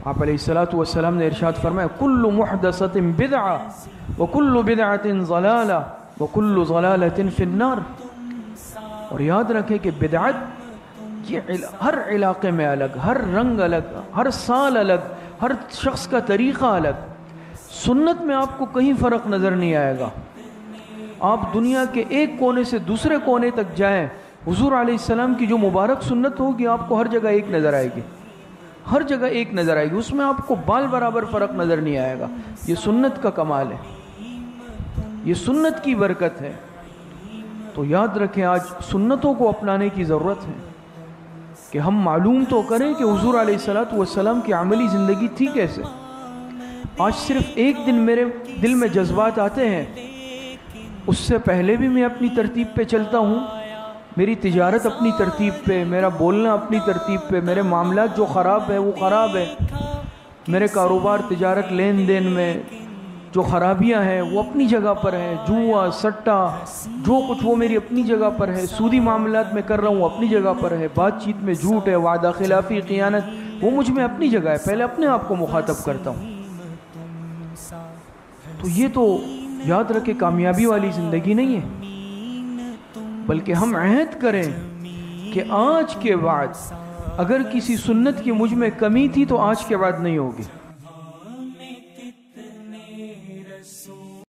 آپ علیہ الصلوۃ والسلام نے ارشاد فرمایا کل محدثۃ بدعہ وکل بدعۃ ضلالہ وکل ضلالۃ فی النار. اور یاد رکھیں کہ بدعت یہ ہر علاقے میں الگ، ہر رنگ الگ، ہر سال الگ، ہر شخص کا طریقہ الگ. سنت میں آپ کو کہیں فرق نظر نہیں آئے گا. آپ دنیا کے ایک کونے سے دوسرے کونے تک جائیں، حضور علیہ السلام کی جو مبارک سنت ہوگی آپ کو ہر جگہ ایک نظر آئے گی، ہر جگہ ایک نظر آئے گی. اس میں آپ کو بال برابر فرق نظر نہیں آئے گا. یہ سنت کا کمال ہے، یہ سنت کی برکت ہے. تو یاد رکھیں آج سنتوں کو اپنانے کی ضرورت ہے کہ ہم معلوم تو کریں کہ حضور علیہ الصلوۃ والسلام کی عملی زندگی تھی کیسے. آج صرف ایک دن میرے دل میں جذبات آتے ہیں، اس سے پہلے بھی میں اپنی ترتیب پہ چلتا ہوں. میری تجارت اپنی ترتیب پہ، میرا بولنا اپنی ترتیب پہ، میرے معاملات جو خراب ہے وہ خراب ہے، میرے کاروبار تجارت لین دین میں جو خرابیاں ہیں وہ اپنی جگہ پر ہیں، جوا سٹا جو کچھ وہ میری اپنی جگہ پر ہے، سودی معاملات میں کر رہا ہوں اپنی جگہ پر ہے، بات چیت میں جھوٹ ہے، وعدہ خلافی خیانت وہ مجھ میں اپنی جگہ ہے. پہلے اپنے آپ کو مخاطب کرتا ہوں. تو یہ تو یاد رکھے کامیابی والی زندگی نہیں ہے، بلکہ ہم عہد کریں کہ آج کے بعد اگر کسی سنت کی مجھ میں کمی تھی تو آج کے بعد نہیں ہوگی.